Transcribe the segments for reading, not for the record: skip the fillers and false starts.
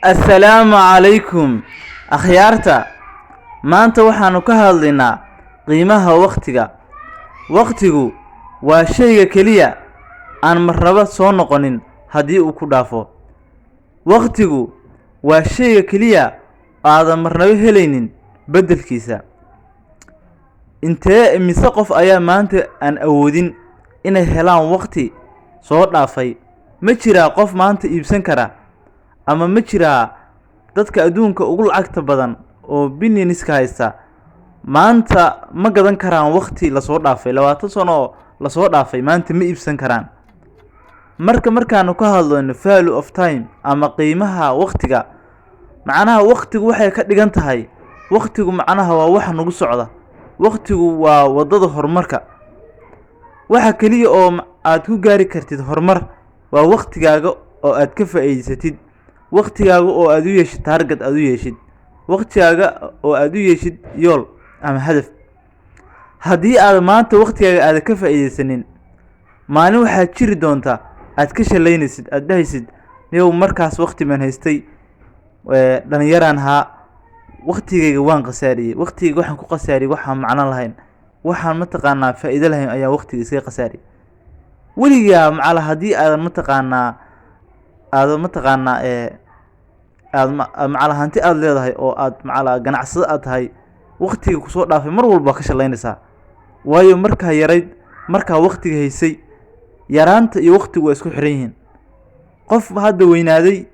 assalaamu calaykum akhyaarta. maanta waxaanu ka hadlaynaa qiimaha waqtiga. waqtigu waa shayga keliya aan marnaba soo noqonin haddii uu ku dhaafo. waqtigu waa shayga keliya aadan marnaba helaynin beddelkiisa. intee imise qof ayaa maanta aan awoodin inay helaan waqti soo dhaafay? ma jiraa qof maanta iibsan kara, ama ma jiraa dadka adduunka ugu lacagta badan oo billions-ka haysta maanta ma gadan karaan waqti lasoo dhaafay? 20 sano oo lasoo dhaafay maanta ma iibsan karaan. markaanu ka hadlayno value of time ama qiimaha waqtiga, macnaha waqtigu waxay ka dhigan tahay, waqtigu macnaha waa wax nagu socda. waqtigu waa wadada horumarka. waxa kaliya oo aad ku gaari kartid horumar waa waqtigaaga oo aad ka faa'iideysatid, waqtigaaga oo aad u yeeshid target, aad u yeeshid waqtigaaga oo aad u yeeshid yool ama hadaf. haddii aad maanta waqtigaaga aad ka faa'iideysanin, maalin waxaa jiri doonta aad ka shalaynaysid, aad dhahaysid yow markaas waqti man haystay, dhalinyaraan haa waqtigayga waan qasaariyey, waqtigayga waxaan ku qasaariyey waxaan macno lahayn, waxaan mataqaanaa faa'iido lahayn ayaa waqtiga iska qasaariyey. weligaa macala haddii aadan mataqaanaa macala hanti aad leedahay oo aad macala ganacsado aad tahay, waqtiga kusoo dhaafay mar walba ka shalaynaysaa. waayo markaa yarayd, markaa waqtiga haysay, yaraanta iyo waqtigu waa isku xiran yihiin. qof hadda weynaaday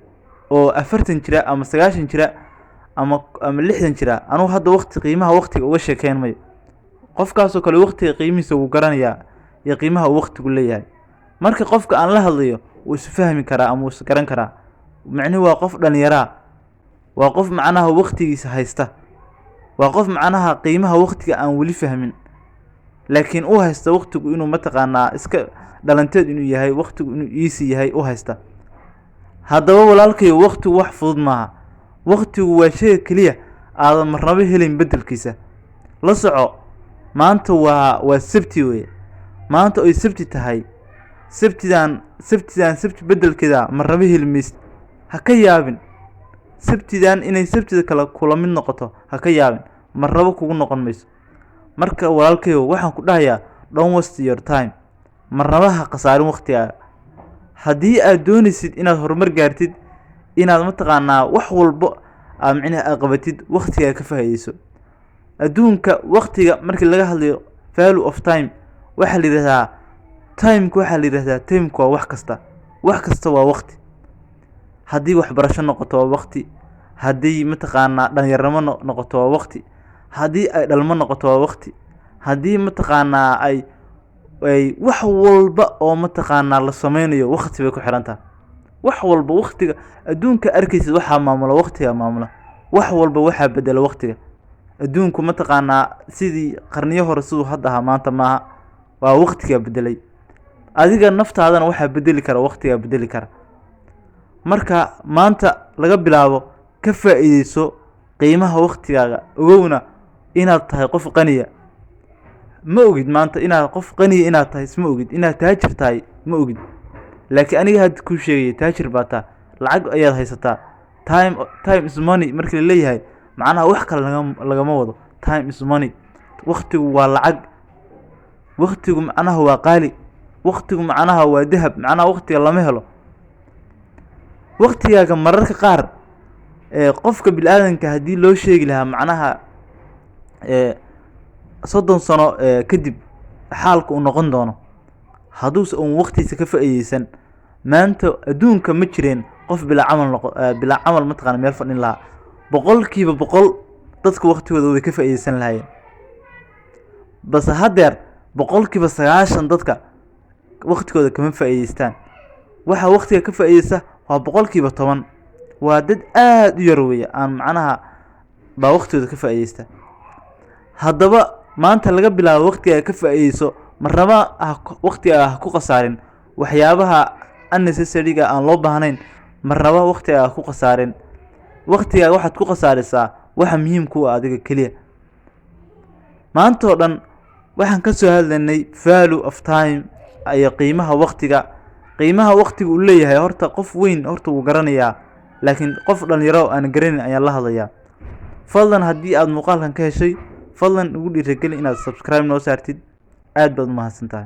oo 40 jira ama 90 jira ama 60 jira, anuu hadda qiimaha waqtiga uga sheekeyn mayo. qofkaasoo kale waqtiga qiimihiisa wuu garanayaa iyo qiimaha uu waqtigu leeyahay. marka qofka aan la hadlayo wuu is fahmi karaa ama wuu is garan karaa. macnuhu waa qof dhalinyara, waa qof macnaha waqtigiisa haysta, waa qof macnaha qiimaha waqtiga aan weli fahmin, laakiin uu haysta waqtigu inuu mataqaanaa iska dhalanteed inuu yahay, waqtigu inuu easy yahay u haysta. haddaba walaalkayo, waqtigu wax fudud maaha. waqtigu waa shay kaliya aadan marnaba helin beddelkiisa. la soco, maanta waa sabti weeye. maanta ay sabti tahay, sabti beddelkeeda marnaba heli maysid. ha ka yaabin sabtidan inay sabtida kale kula mid noqoto, ha ka yaabin, marnaba kugu noqon mayso. marka walaalkayo, waxaan ku dhahayaa don't waste your time. marnaba ha khasaarin waqtigaaga. haddii aad doonaysid inaad horumar gaartid, inaad mataqaanaa wax walba aad macnaha qabatid, waqtigaaga ka faa'iideyso. adduunka waqtiga markii laga hadlayo value of time, waxa la yiraahdaa time-ku, time-ku waa wax kasta. wax kasta waa waqti. haddii waxbarasho noqoto waa waqti, haddii mataqaanaa dhalinyarnimo noqoto waa waqti, haddii ay dhalmo noqoto waa waqti, haddii mataqaanaa ay wax walba oo mataqaanaa la sameynayo waqti bay ku xiran tahay. wax walba waqtiga adduunka arkaysid waxaa maamula waqtiga maamula. wax walba waxaa bedela waqtiga. adduunku mataqaanaa sidii qarniyo hore siduu hadda ahaa maanta maaha, waa waqtiga bedelay. adiga naftaadana waxaa bedeli kara waqtiga bedeli kara. marka maanta laga bilaabo ka faa'iideyso qiimaha waqtigaaga. ogowna inaad tahay qof qaniya. ma ogid maanta inaad qof qaniya inaad tahay, isma ogid inaad taajir tahay, ma ogid. laakiin aniga hadda kuu sheegaya taajir baa tahay, lacag ayaad haysataa. time is money markii la leeyahay, macnaha wax kale lagama wado. time is money. waqtigu waa lacag. waqtigu macnaha waa qaali. waqtigu macnaha waa dahab. macnaha waqtiga lama helo. waqtigaaga mararka qaar qofka bilaadanka haddii loo sheegi lahaa macnaha 30 sano kadib xaalka uu noqon doono, hadduuse uun waqtigiisa ka faa'iideysan, maanta adduunka ma jireen qof bilaa camal mataqaana meel fadhin lahaa. 100% dadka waqtigooda way ka faa'iideysan lahaayeen. base haddeer 90% dadka waqtigooda kama faa'iideystaan. waxa waqtiga ka faa'iideysa waa 10%. waa dad aad u yar weeye aan macnaha baa waqtigooda ka faa'iideysta. haddaba maanta laga bilaabo waqtiga ka faa'iideyso, marnaba waqtiga ha ku qasaarin waxyaabaha unnecessary-ga aan loo baahnayn. marnaba waqtiga ha ku qasaarin. waqtiga waxaad ku qasaaraysaa waxa muhiim ku ah adiga kaliya. maanta oo dhan waxaan ka soo hadlaynay value of time iyo qiimaha waqtiga. qiimaha waqtiga uu leeyahay horta qof weyn horta wuu garanayaa laakiin qof dhalinyaro aan garanin ayaan la hadlayaa. Fadlan haddii aad muuqaalkan ka heshay, fadlan ugu dhiirigeli inaad subscribe noo saartid. aad baad u mahadsantahay.